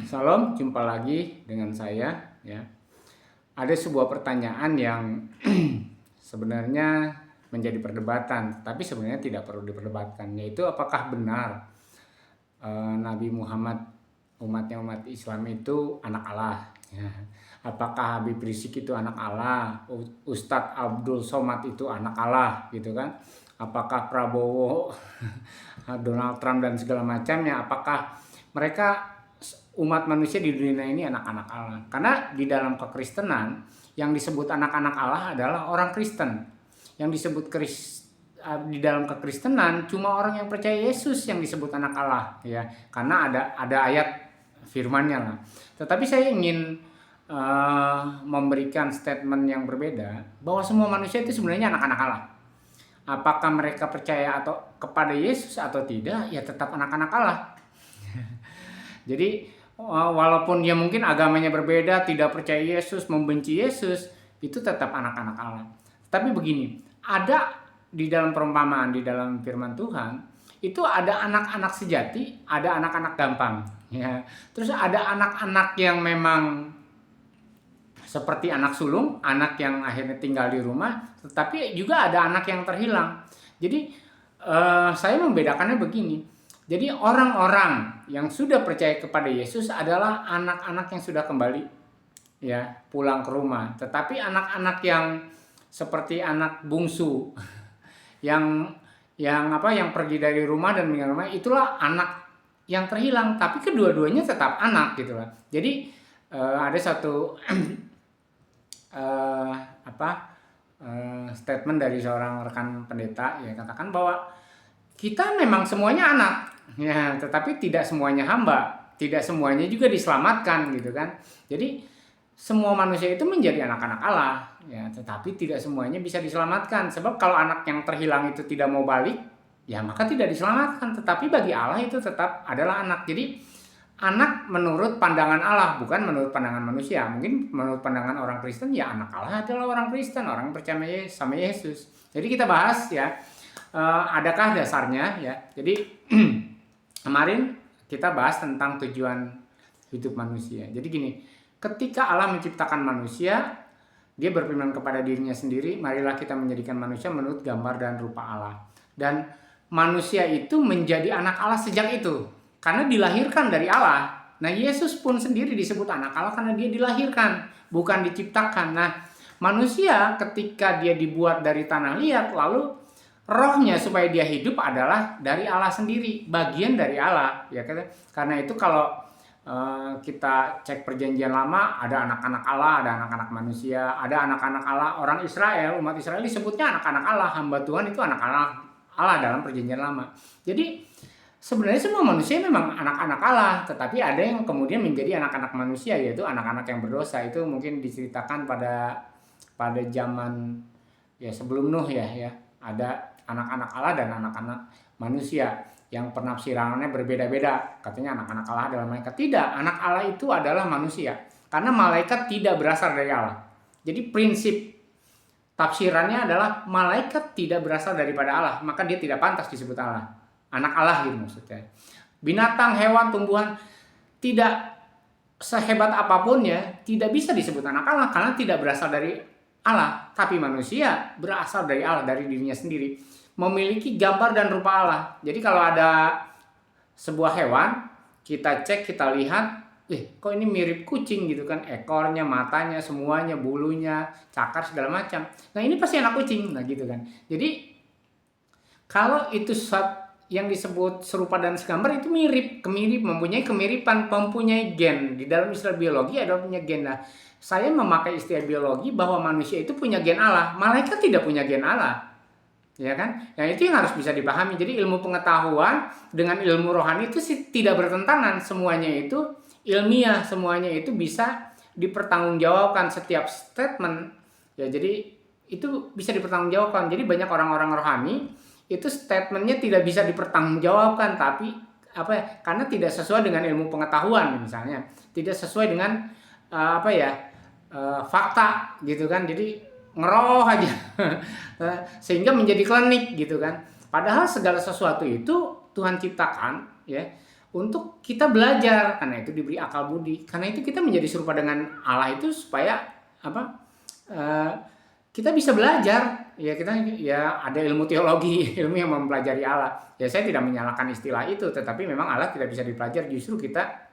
Salam, jumpa lagi dengan saya ya. Ada sebuah pertanyaan yang sebenarnya menjadi perdebatan, tapi sebenarnya tidak perlu diperdebatkan, yaitu apakah benar Nabi Muhammad, umat Islam itu anak Allah ya. Apakah Habib Rizik itu anak Allah, Ustadz Abdul Somad itu anak Allah gitu kan? Apakah Prabowo, Donald Trump dan segala macamnya, apakah mereka umat manusia di dunia ini anak-anak Allah? Karena di dalam kekristenan yang disebut anak-anak Allah adalah orang Kristen. Yang disebut di dalam kekristenan cuma orang yang percaya Yesus yang disebut anak Allah ya. Karena ada ayat firman-Nya lah. Tetapi saya ingin memberikan statement yang berbeda bahwa semua manusia itu sebenarnya anak-anak Allah. Apakah mereka percaya atau kepada Yesus atau tidak, ya tetap anak-anak Allah. Jadi walaupun dia mungkin agamanya berbeda, tidak percaya Yesus, membenci Yesus, itu tetap anak-anak Allah. Tapi begini, ada di dalam perumpamaan, di dalam firman Tuhan, itu ada anak-anak sejati, ada anak-anak gampang. Ya. Terus ada anak-anak yang memang seperti anak sulung, anak yang akhirnya tinggal di rumah, tetapi juga ada anak yang terhilang. Jadi saya membedakannya begini. Jadi orang-orang yang sudah percaya kepada Yesus adalah anak-anak yang sudah kembali ya pulang ke rumah. Tetapi anak-anak yang seperti anak bungsu yang yang pergi dari rumah dan meninggal rumah, itulah anak yang terhilang. Tapi kedua-duanya tetap anak gitu lah. Jadi ada satu statement dari seorang rekan pendeta ya, katakan bahwa kita memang semuanya anak ya, tetapi tidak semuanya hamba, tidak semuanya juga diselamatkan gitu kan. Jadi semua manusia itu menjadi anak-anak Allah ya, tetapi tidak semuanya bisa diselamatkan. Sebab kalau anak yang terhilang itu tidak mau balik, ya maka tidak diselamatkan. Tetapi bagi Allah itu tetap adalah anak. Jadi anak menurut pandangan Allah, bukan menurut pandangan manusia. Mungkin menurut pandangan orang Kristen, ya anak Allah adalah orang Kristen, orang yang percaya sama Yesus. Jadi kita bahas ya, adakah dasarnya ya. Jadi kemarin kita bahas tentang tujuan hidup manusia. Jadi gini, ketika Allah menciptakan manusia, dia berfirman kepada dirinya sendiri, marilah kita menjadikan manusia menurut gambar dan rupa Allah. Dan manusia itu menjadi anak Allah sejak itu, karena dilahirkan dari Allah. Nah, Yesus pun sendiri disebut anak Allah karena dia dilahirkan, bukan diciptakan. Nah, manusia ketika dia dibuat dari tanah liat, lalu rohnya supaya dia hidup adalah dari Allah sendiri, bagian dari Allah. Ya, karena itu kalau kita cek perjanjian lama, ada anak-anak Allah, ada anak-anak manusia, ada anak-anak Allah. Orang Israel, umat Israel disebutnya anak-anak Allah, hamba Tuhan itu anak-anak Allah dalam perjanjian lama. Jadi sebenarnya semua manusia memang anak-anak Allah, tetapi ada yang kemudian menjadi anak-anak manusia, yaitu anak-anak yang berdosa. Itu mungkin diceritakan pada zaman ya sebelum Nuh ya. Ada anak-anak Allah dan anak-anak manusia yang penafsirannya berbeda-beda. Katanya anak-anak Allah adalah malaikat. Tidak, anak Allah itu adalah manusia. Karena malaikat tidak berasal dari Allah. Jadi prinsip tafsirannya adalah malaikat tidak berasal daripada Allah, maka dia tidak pantas disebut Allah. Anak Allah gitu maksudnya. Binatang, hewan, tumbuhan tidak sehebat apapun ya, tidak bisa disebut anak Allah karena tidak berasal dari Allah. Tapi manusia berasal dari Allah, dari dirinya sendiri, memiliki gambar dan rupa Allah. Jadi kalau ada sebuah hewan, kita cek, kita lihat, kok ini mirip kucing gitu kan, ekornya, matanya, semuanya, bulunya, cakar segala macam. Nah, ini pasti anak kucing, nah gitu kan. Jadi kalau itu yang disebut serupa dan segambar itu mempunyai kemiripan, mempunyai gen. Di dalam istilah biologi ada punya gen. Nah, saya memakai istilah biologi bahwa manusia itu punya gen Allah, malaikat tidak punya gen Allah. Ya kan? Yang itu yang harus bisa dipahami. Jadi ilmu pengetahuan dengan ilmu rohani itu tidak bertentangan, semuanya itu ilmiah, semuanya itu bisa dipertanggungjawabkan setiap statement. Ya, jadi itu bisa dipertanggungjawabkan. Jadi banyak orang-orang rohani itu statementnya tidak bisa dipertanggungjawabkan, tapi karena tidak sesuai dengan ilmu pengetahuan misalnya, tidak sesuai dengan fakta gitu kan, jadi ngeroh aja sehingga menjadi klinik gitu kan. Padahal segala sesuatu itu Tuhan ciptakan ya untuk kita belajar, karena itu diberi akal budi. Karena itu kita menjadi serupa dengan Allah itu supaya apa? eh, kita bisa belajar. Ya kita ya ada ilmu teologi, ilmu yang mempelajari Allah. Ya saya tidak menyalahkan istilah itu, tetapi memang Allah tidak bisa dipelajari, justru kita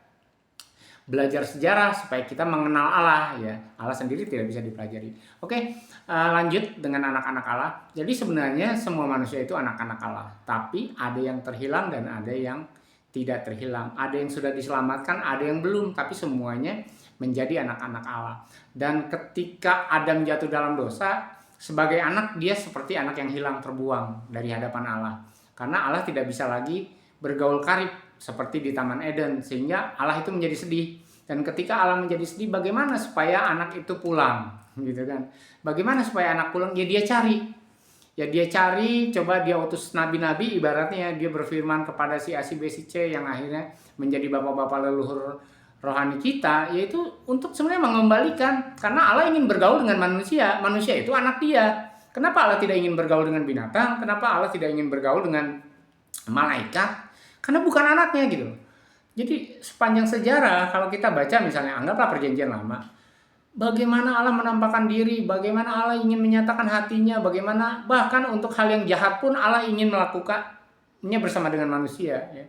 belajar sejarah supaya kita mengenal Allah ya. Allah sendiri tidak bisa dipelajari. Oke, lanjut dengan anak-anak Allah. Jadi sebenarnya semua manusia itu anak-anak Allah, tapi ada yang terhilang dan ada yang tidak terhilang. Ada yang sudah diselamatkan, ada yang belum, tapi semuanya menjadi anak-anak Allah. Dan ketika Adam jatuh dalam dosa, sebagai anak dia seperti anak yang hilang terbuang dari hadapan Allah. Karena Allah tidak bisa lagi bergaul karib seperti di Taman Eden, sehingga Allah itu menjadi sedih. Dan ketika Allah menjadi sedih, bagaimana supaya anak itu pulang, gitu kan? Bagaimana supaya anak pulang? Ya dia cari, coba dia utus nabi-nabi, ibaratnya dia berfirman kepada si A, si B, si C yang akhirnya menjadi bapak-bapak leluhur rohani kita, yaitu untuk sebenarnya mengembalikan, karena Allah ingin bergaul dengan manusia itu anak dia. Kenapa Allah tidak ingin bergaul dengan binatang? Kenapa Allah tidak ingin bergaul dengan malaikat? Karena bukan anaknya gitu. Jadi sepanjang sejarah kalau kita baca misalnya anggaplah perjanjian lama, bagaimana Allah menampakkan diri, bagaimana Allah ingin menyatakan hatinya, bagaimana bahkan untuk hal yang jahat pun Allah ingin melakukannya bersama dengan manusia ya.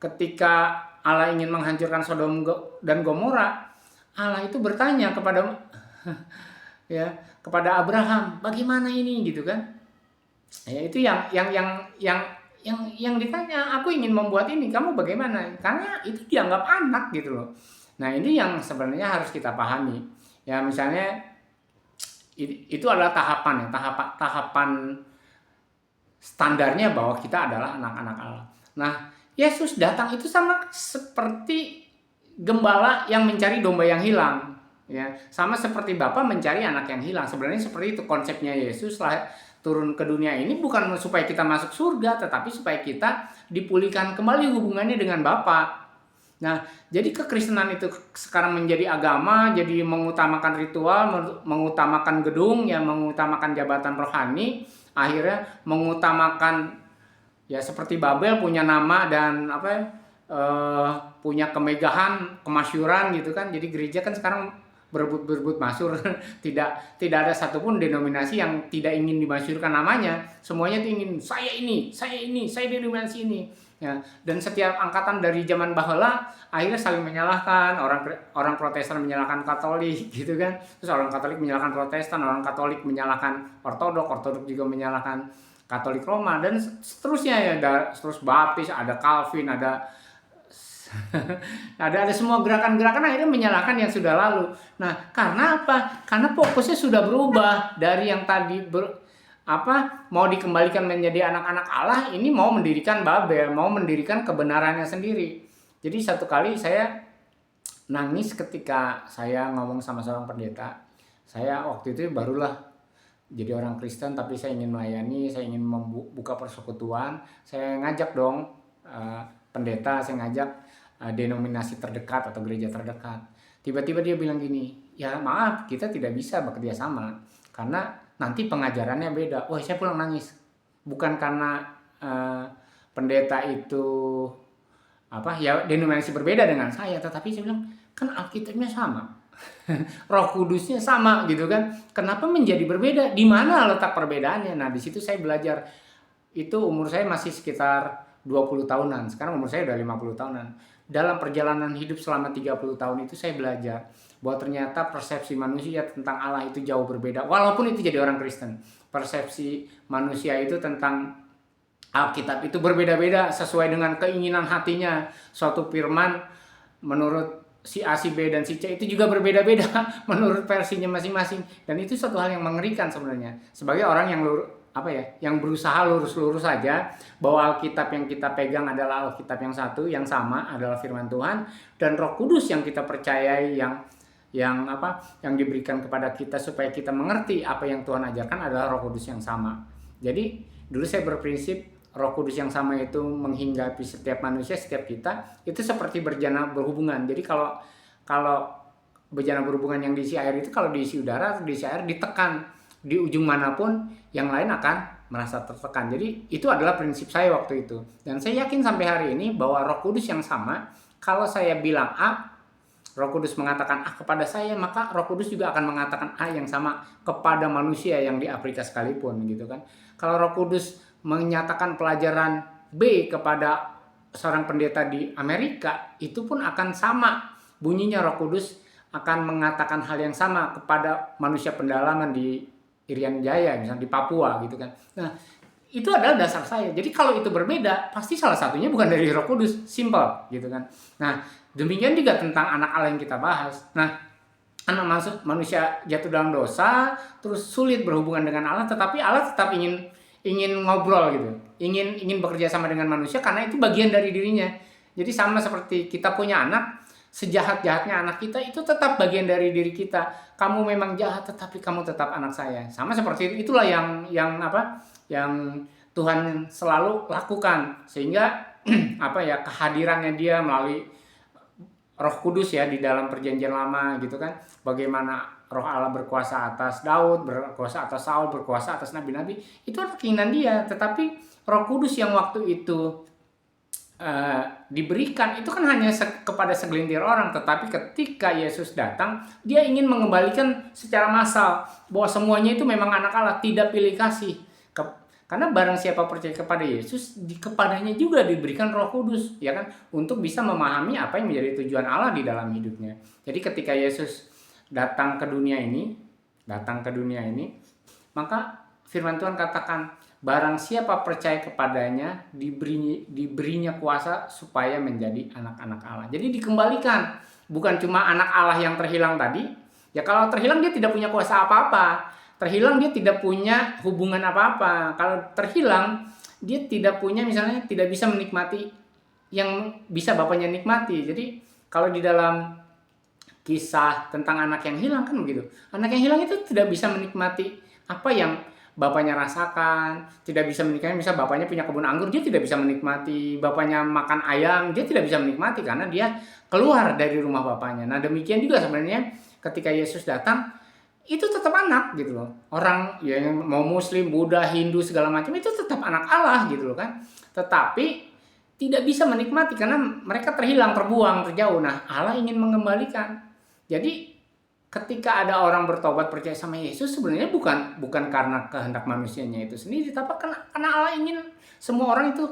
Ketika Allah ingin menghancurkan Sodom dan Gomora, Allah itu bertanya kepada ya, kepada Abraham, bagaimana ini gitu kan. Ya itu yang ditanya, aku ingin membuat ini, kamu bagaimana? Karena itu dianggap anak gitu loh. Nah ini yang sebenarnya harus kita pahami. Ya misalnya itu adalah tahapan ya, tahapan standarnya bahwa kita adalah anak-anak Allah. Nah Yesus datang itu sama seperti gembala yang mencari domba yang hilang. Ya, sama seperti Bapa mencari anak yang hilang. Sebenarnya seperti itu konsepnya Yesus lah turun ke dunia ini, bukan supaya kita masuk surga, tetapi supaya kita dipulihkan kembali hubungannya dengan Bapa. Nah, jadi kekristenan itu sekarang menjadi agama, jadi mengutamakan ritual, mengutamakan gedung, ya mengutamakan jabatan rohani, akhirnya mengutamakan ya seperti Babel punya nama dan punya kemegahan, kemasyuran gitu kan. Jadi gereja kan sekarang berebut masyhur. tidak ada satupun denominasi yang tidak ingin dimasyhurkan namanya. Semuanya tuh ingin saya denominasi ini. Ya, dan setiap angkatan dari zaman baheula akhirnya saling menyalahkan, orang Protestan menyalahkan Katolik gitu kan. Terus orang Katolik menyalahkan Protestan, orang Katolik menyalahkan Ortodok juga menyalahkan Katolik Roma dan seterusnya ya. Terus Baptis, ada Calvin, ada ada semua gerakan-gerakan akhirnya menyalahkan yang sudah lalu. Nah, karena apa? Karena fokusnya sudah berubah dari yang tadi mau dikembalikan menjadi anak-anak Allah, ini mau mendirikan Babel, mau mendirikan kebenarannya sendiri. Jadi satu kali saya nangis ketika saya ngomong sama seorang pendeta. Saya waktu itu barulah jadi orang Kristen, tapi saya ingin melayani, saya ingin membuka persekutuan. Saya ngajak dong pendeta, saya ngajak denominasi terdekat atau gereja terdekat. Tiba-tiba dia bilang gini, ya maaf kita tidak bisa bekerja sama karena nanti pengajarannya beda. Wah, saya pulang nangis. Bukan karena pendeta itu denominasi berbeda dengan saya, tetapi saya bilang kan Alkitabnya sama. Roh Kudusnya sama gitu kan. Kenapa menjadi berbeda? Di mana letak perbedaannya? Nah, di situ saya belajar. Itu umur saya masih sekitar 20 tahunan. Sekarang umur saya udah 50 tahunan. Dalam perjalanan hidup selama 30 tahun itu saya belajar bahwa ternyata persepsi manusia tentang Allah itu jauh berbeda. Walaupun itu jadi orang Kristen, persepsi manusia itu tentang Alkitab itu berbeda-beda sesuai dengan keinginan hatinya. Suatu firman menurut si A, si B, dan si C itu juga berbeda-beda menurut versinya masing-masing. Dan itu suatu hal yang mengerikan sebenarnya. Sebagai orang yang berusaha lurus-lurus saja bahwa Alkitab yang kita pegang adalah Alkitab yang satu, yang sama adalah firman Tuhan, dan Roh Kudus yang kita percayai yang diberikan kepada kita supaya kita mengerti apa yang Tuhan ajarkan adalah Roh Kudus yang sama. Jadi dulu saya berprinsip Roh Kudus yang sama itu menghinggapi setiap manusia, setiap kita itu seperti berjana berhubungan. Jadi kalau berjana berhubungan yang diisi air itu, kalau diisi udara atau diisi air ditekan di ujung manapun, yang lain akan merasa tertekan. Jadi itu adalah prinsip saya waktu itu. Dan saya yakin sampai hari ini bahwa Roh Kudus yang sama, kalau saya bilang A, Roh Kudus mengatakan A kepada saya, maka Roh Kudus juga akan mengatakan A yang sama kepada manusia yang di Afrika sekalipun gitu kan. Kalau Roh Kudus menyatakan pelajaran B kepada seorang pendeta di Amerika, itu pun akan sama bunyinya. Roh Kudus akan mengatakan hal yang sama kepada manusia pendalaman di Irian Jaya, misalnya di Papua gitu kan. Nah, itu adalah dasar saya. Jadi kalau itu berbeda, pasti salah satunya bukan dari Roh Kudus, simple gitu kan. Nah, demikian juga tentang anak Allah yang kita bahas. Nah, anak manusia jatuh dalam dosa, terus sulit berhubungan dengan Allah, tetapi Allah tetap ingin ngobrol gitu, ingin bekerja sama dengan manusia karena itu bagian dari dirinya. Jadi sama seperti kita punya anak, sejahat-jahatnya anak kita itu tetap bagian dari diri kita. Kamu memang jahat, tetapi kamu tetap anak saya. Sama seperti itu. Itulah yang Tuhan selalu lakukan, sehingga kehadirannya Dia melalui Roh Kudus ya di dalam Perjanjian Lama gitu kan. Bagaimana Roh Allah berkuasa atas Daud, berkuasa atas Saul, berkuasa atas nabi-nabi, itu adalah keinginan Dia. Tetapi Roh Kudus yang waktu itu diberikan itu kan hanya kepada segelintir orang, tetapi ketika Yesus datang, Dia ingin mengembalikan secara massal bahwa semuanya itu memang anak Allah, tidak pilih kasih. Karena barang siapa percaya kepada Yesus, kepadanya juga diberikan Roh Kudus, ya kan, untuk bisa memahami apa yang menjadi tujuan Allah di dalam hidupnya. Jadi ketika Yesus datang ke dunia ini, maka firman Tuhan katakan, barang siapa percaya kepadanya diberinya kuasa supaya menjadi anak-anak Allah. Jadi dikembalikan, bukan cuma anak Allah yang terhilang tadi. Ya kalau terhilang dia tidak punya kuasa apa-apa. Terhilang dia tidak punya hubungan apa-apa. Kalau terhilang dia tidak punya, misalnya tidak bisa menikmati yang bisa bapaknya nikmati. Jadi kalau di dalam kisah tentang anak yang hilang kan begitu. Anak yang hilang itu tidak bisa menikmati apa yang bapaknya rasakan, tidak bisa menikmati. Misal bapaknya punya kebun anggur, dia tidak bisa menikmati. Bapaknya makan ayam, dia tidak bisa menikmati karena dia keluar dari rumah bapaknya. Nah demikian juga sebenarnya ketika Yesus datang, itu tetap anak gitu loh. Orang yang mau Muslim, Buddha, Hindu segala macam itu tetap anak Allah gitu loh kan. Tetapi tidak bisa menikmati karena mereka terhilang, terbuang, terjauh. Nah Allah ingin mengembalikan. Jadi ketika ada orang bertobat percaya sama Yesus, sebenarnya bukan karena kehendak manusianya itu sendiri, tapi karena Allah ingin semua orang itu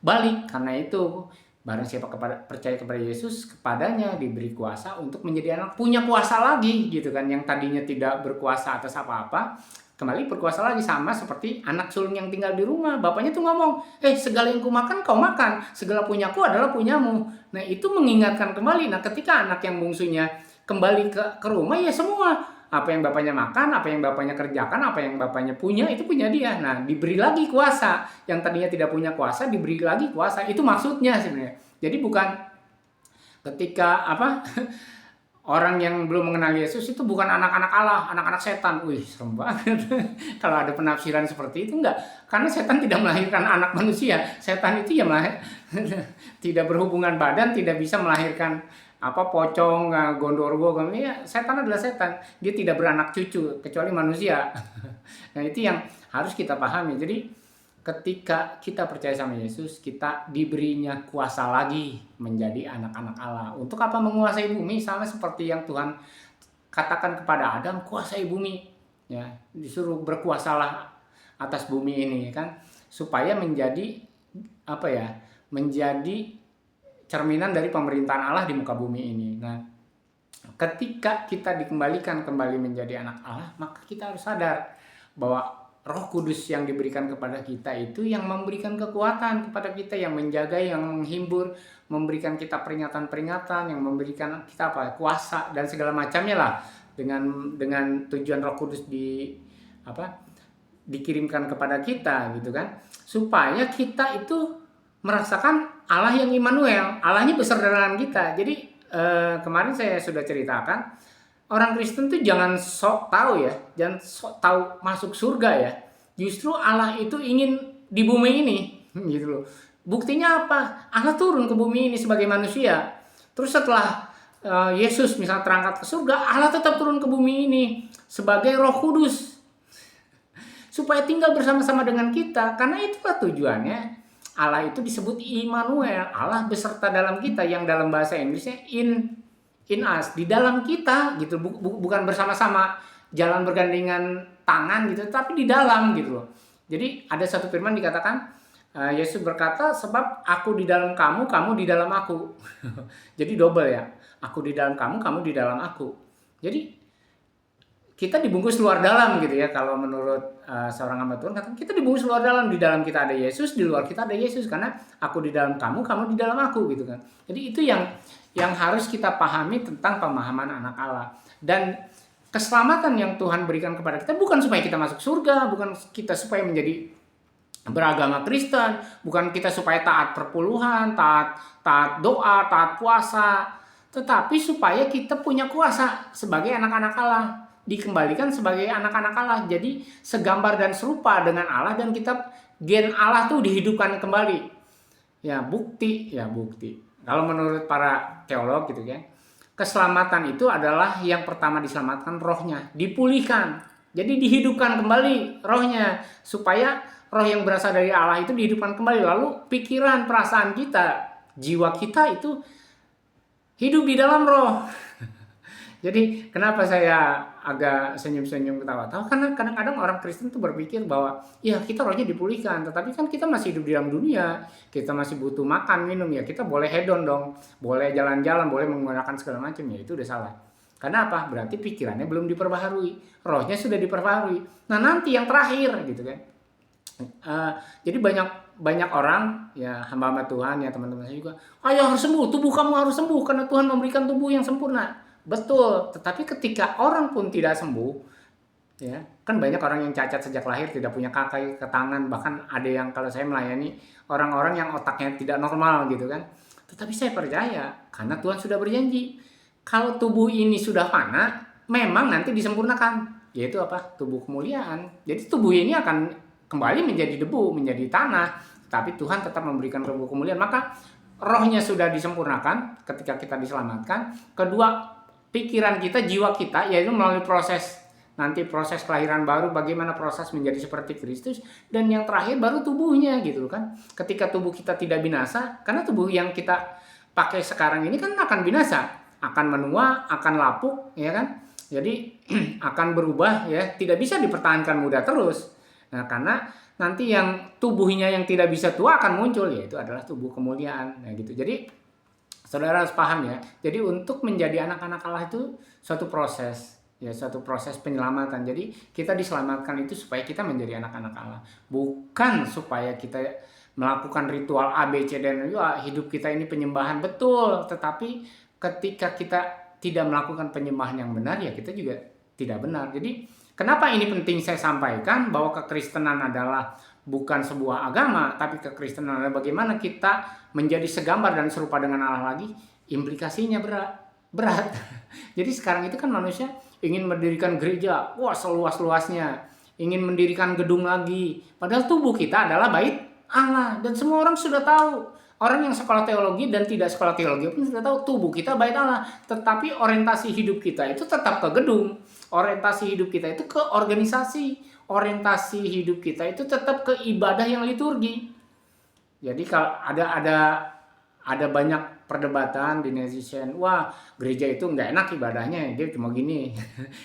balik. Karena itu barang siapa percaya kepada Yesus, kepadanya diberi kuasa untuk menjadi anak, punya kuasa lagi gitu kan. Yang tadinya tidak berkuasa atas apa-apa, kembali berkuasa lagi. Sama seperti anak sulung yang tinggal di rumah, bapaknya tuh ngomong, segala yang ku makan kau makan, segala punyaku adalah punyamu. Nah itu mengingatkan kembali. Nah ketika anak yang bungsunya kembali ke rumah, ya semua apa yang bapaknya makan, apa yang bapaknya kerjakan, apa yang bapaknya punya, itu punya dia. Nah diberi lagi kuasa. Yang tadinya tidak punya kuasa diberi lagi kuasa. Itu maksudnya sebenarnya. Jadi bukan ketika orang yang belum mengenal Yesus itu bukan anak-anak Allah, anak-anak setan. Wih, serem banget. Kalau ada penafsiran seperti itu, enggak. Karena setan tidak melahirkan anak manusia. Setan itu ya tidak berhubungan badan, tidak bisa melahirkan pocong, gondorwo. Ya, setan adalah setan. Dia tidak beranak cucu kecuali manusia. Nah, itu yang harus kita pahami. Jadi ketika kita percaya sama Yesus, kita diberinya kuasa lagi menjadi anak-anak Allah. Untuk apa? Menguasai bumi, sama seperti yang Tuhan katakan kepada Adam, kuasai bumi. Ya, disuruh berkuasalah atas bumi ini kan, supaya menjadi menjadi cerminan dari pemerintahan Allah di muka bumi ini. Nah, ketika kita dikembalikan kembali menjadi anak Allah, maka kita harus sadar bahwa Roh Kudus yang diberikan kepada kita itu yang memberikan kekuatan kepada kita, yang menjaga, yang menghibur, memberikan kita peringatan-peringatan, yang memberikan kita kuasa dan segala macamnya lah, dengan tujuan Roh Kudus dikirimkan kepada kita gitu kan, supaya kita itu merasakan Allah yang Immanuel, Allahnya bersama kita. Jadi kemarin saya sudah ceritakan, orang Kristen tuh jangan sok tahu ya, jangan sok tahu masuk surga ya. Justru Allah itu ingin di bumi ini, gitu loh. Buktinya apa? Allah turun ke bumi ini sebagai manusia. Terus setelah Yesus misalnya terangkat ke surga, Allah tetap turun ke bumi ini sebagai Roh Kudus. supaya tinggal bersama-sama dengan kita. Karena itulah tujuannya Allah itu disebut Immanuel, Allah beserta dalam kita, yang dalam bahasa Inggrisnya in us, di dalam kita gitu, bukan bersama-sama jalan bergandengan tangan gitu, tapi di dalam gitu loh. Jadi ada satu firman dikatakan, Yesus berkata, sebab aku di dalam kamu, kamu di dalam aku. Jadi double ya, aku di dalam kamu, kamu di dalam aku. Jadi kita dibungkus luar dalam gitu ya, kalau menurut seorang hamba Tuhan kata, kita dibungkus luar dalam, di dalam kita ada Yesus, di luar kita ada Yesus, karena aku di dalam kamu, kamu di dalam aku gitu kan. Jadi itu yang harus kita pahami tentang pemahaman anak Allah. Dan keselamatan yang Tuhan berikan kepada kita bukan supaya kita masuk surga, bukan kita supaya menjadi beragama Kristen, bukan kita supaya taat perpuluhan, taat doa, taat puasa, tetapi supaya kita punya kuasa sebagai anak-anak Allah, dikembalikan sebagai anak-anak Allah. Jadi segambar dan serupa dengan Allah, dan kita gen Allah tuh dihidupkan kembali. Ya bukti. Kalau menurut para teolog gitu kan, keselamatan itu adalah yang pertama diselamatkan rohnya, dipulihkan. Jadi dihidupkan kembali rohnya, supaya roh yang berasal dari Allah itu dihidupkan kembali. Lalu pikiran, perasaan kita, jiwa kita itu hidup di dalam roh. Jadi kenapa saya agak senyum-senyum ketawa-tawa? Karena kadang-kadang orang Kristen tuh berpikir bahwa ya kita rohnya dipulihkan, tetapi kan kita masih hidup di dalam dunia, kita masih butuh makan, minum, ya kita boleh hedon dong, boleh jalan-jalan, boleh menggunakan segala macam, ya itu udah salah. Karena apa? Berarti pikirannya belum diperbaharui, rohnya sudah diperbaharui. Nah nanti yang terakhir gitu kan. Jadi banyak orang ya, hamba-hamba Tuhan ya, teman-teman saya juga, ayo harus sembuh, tubuh kamu harus sembuh karena Tuhan memberikan tubuh yang sempurna. Betul, tetapi ketika orang pun tidak sembuh, ya kan banyak orang yang cacat sejak lahir, tidak punya kaki, ke tangan, bahkan ada yang, kalau saya melayani orang-orang yang otaknya tidak normal gitu kan. Tetapi saya percaya karena Tuhan sudah berjanji, kalau tubuh ini sudah fana, memang nanti disempurnakan, yaitu apa? Tubuh kemuliaan. Jadi tubuh ini akan kembali menjadi debu, menjadi tanah, tapi Tuhan tetap memberikan tubuh kemuliaan. Maka rohnya sudah disempurnakan ketika kita diselamatkan. Kedua, pikiran kita, jiwa kita, yaitu melalui proses kelahiran baru, bagaimana proses menjadi seperti Kristus, dan yang terakhir baru tubuhnya gitu kan. Ketika tubuh kita tidak binasa, karena tubuh yang kita pakai sekarang ini kan akan binasa, akan menua, akan lapuk, ya kan. Jadi akan berubah ya, tidak bisa dipertahankan muda terus. Nah, karena nanti yang tubuhnya yang tidak bisa tua akan muncul, yaitu adalah tubuh kemuliaan. Nah, gitu. Jadi saudara harus paham ya. Jadi untuk menjadi anak-anak Allah itu suatu proses, ya, suatu proses penyelamatan. Jadi kita diselamatkan itu supaya kita menjadi anak-anak Allah, bukan supaya kita melakukan ritual A, B, C, dan ya, hidup kita ini penyembahan, betul. Tetapi ketika kita tidak melakukan penyembahan yang benar, ya kita juga tidak benar. Jadi kenapa ini penting saya sampaikan, bahwa kekristenan adalah bukan sebuah agama, tapi kekristenan adalah bagaimana kita menjadi segambar dan serupa dengan Allah lagi. Implikasinya berat. Jadi sekarang itu kan manusia ingin mendirikan gereja, wah seluas-luasnya, ingin mendirikan gedung lagi, padahal tubuh kita adalah bait Allah, dan semua orang sudah tahu. Orang yang sekolah teologi dan tidak sekolah teologi pun sudah tahu tubuh kita bait Allah. Tetapi orientasi hidup kita itu tetap ke gedung, orientasi hidup kita itu ke organisasi, orientasi hidup kita itu tetap ke ibadah yang liturgi. Jadi kalau ada banyak perdebatan di netizen, wah gereja itu nggak enak ibadahnya, dia cuma gini.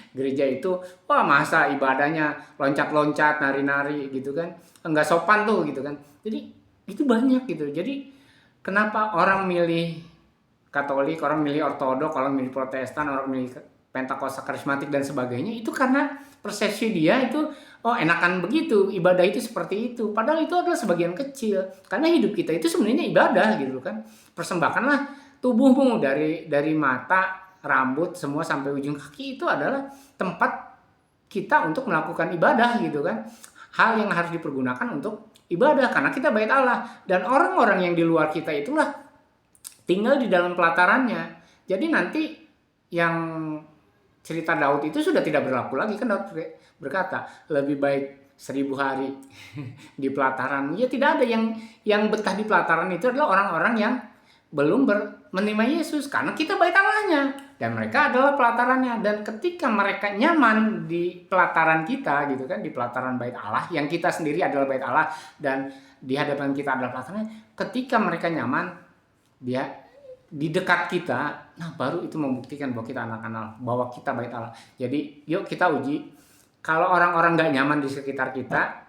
Gereja itu, wah masa ibadahnya loncat-loncat, nari-nari gitu kan, nggak sopan tuh gitu kan. Jadi itu banyak gitu. Jadi kenapa orang milih Katolik, orang milih Ortodok, orang milih Protestan, orang milih Pentakosta, Karismatik dan sebagainya, itu karena persepsi dia itu, oh enakan begitu, ibadah itu seperti itu. Padahal itu adalah sebagian kecil. Karena hidup kita itu sebenarnya ibadah gitu kan. Persembahkanlah tubuhmu dari mata, rambut, semua sampai ujung kaki, itu adalah tempat kita untuk melakukan ibadah gitu kan. Hal yang harus dipergunakan untuk ibadah, karena kita bait Allah, dan orang-orang yang di luar kita itulah tinggal di dalam pelatarannya. Jadi nanti yang cerita Daud itu sudah tidak berlaku lagi, kan Daud berkata lebih baik 1000 hari di pelataran. Ya tidak ada yang betah di pelataran, itu adalah orang-orang yang belum menerima Yesus karena kita bait Allahnya dan mereka adalah pelatarannya. Dan ketika mereka nyaman di pelataran kita gitu kan, di pelataran bait Allah yang kita sendiri adalah bait Allah dan di hadapan kita adalah pelatarannya, ketika mereka nyaman dia di dekat kita, nah baru itu membuktikan bahwa kita anak-anak, bahwa kita bait Allah. Jadi yuk kita uji, kalau orang-orang gak nyaman di sekitar kita,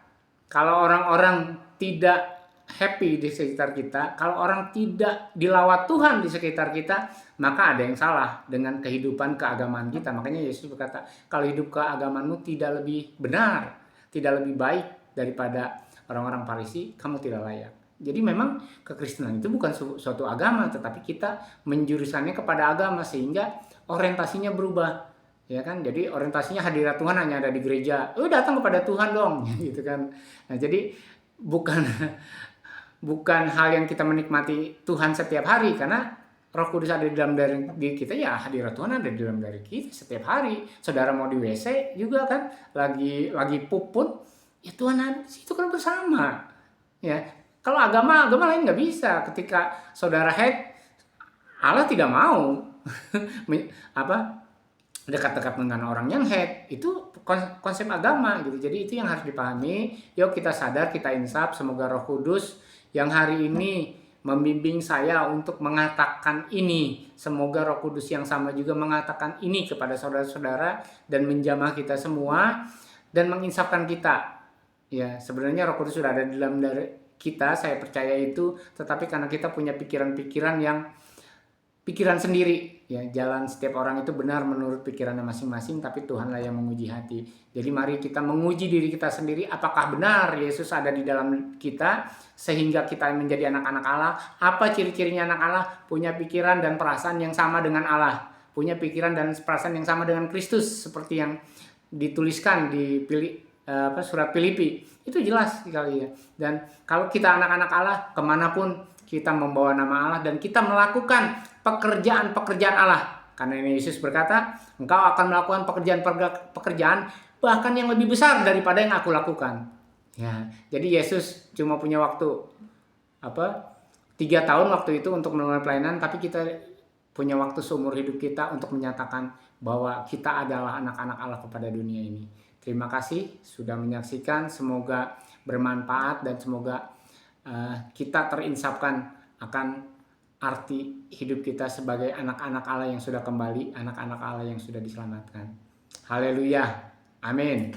kalau orang-orang tidak happy di sekitar kita, kalau orang tidak dilawat Tuhan di sekitar kita, maka ada yang salah dengan kehidupan keagamaan kita. Makanya Yesus berkata, kalau hidup keagamaanmu tidak lebih benar, tidak lebih baik daripada orang-orang Farisi, kamu tidak layak. Jadi memang kekristenan itu bukan suatu agama, tetapi kita menjurusannya kepada agama sehingga orientasinya berubah. Ya kan, jadi orientasinya hadirat Tuhan hanya ada di gereja, datang kepada Tuhan dong, gitu kan. Nah jadi bukan hal yang kita menikmati Tuhan setiap hari, karena Roh Kudus ada di dalam diri kita, ya hadirat Tuhan ada di dalam diri kita setiap hari. Saudara mau di WC juga kan, lagi puput, ya Tuhan ada di situ kan bersama. Ya, kalau agama lain nggak bisa. Ketika saudara head, Allah tidak mau dekat-dekat dengan orang yang head. Itu konsep agama gitu. Jadi itu yang harus dipahami. Yuk kita sadar, kita insaf. Semoga Roh Kudus yang hari ini membimbing saya untuk mengatakan ini, semoga Roh Kudus yang sama juga mengatakan ini kepada saudara-saudara dan menjamah kita semua dan menginsafkan kita. Ya, sebenarnya Roh Kudus sudah ada di dalam diri kita, saya percaya itu, tetapi karena kita punya pikiran-pikiran sendiri, ya, jalan setiap orang itu benar menurut pikirannya masing-masing, tapi Tuhanlah yang menguji hati. Jadi mari kita menguji diri kita sendiri, apakah benar Yesus ada di dalam kita sehingga kita menjadi anak-anak Allah. Apa ciri-cirinya anak Allah? Punya pikiran dan perasaan yang sama dengan Allah, punya pikiran dan perasaan yang sama dengan Kristus, seperti yang dituliskan di surat Filipi. Itu jelas sekali ya. Dan kalau kita anak-anak Allah, kemanapun kita membawa nama Allah dan kita melakukan pekerjaan-pekerjaan Allah. Karena Yesus berkata, engkau akan melakukan pekerjaan bahkan yang lebih besar daripada yang aku lakukan. Ya, jadi Yesus cuma punya waktu 3 tahun waktu itu untuk melakukan pelayanan, tapi kita punya waktu seumur hidup kita untuk menyatakan bahwa kita adalah anak-anak Allah kepada dunia ini. Terima kasih sudah menyaksikan, semoga bermanfaat dan semoga kita terinsapkan akan arti hidup kita sebagai anak-anak Allah yang sudah kembali, anak-anak Allah yang sudah diselamatkan. Haleluya. Amin.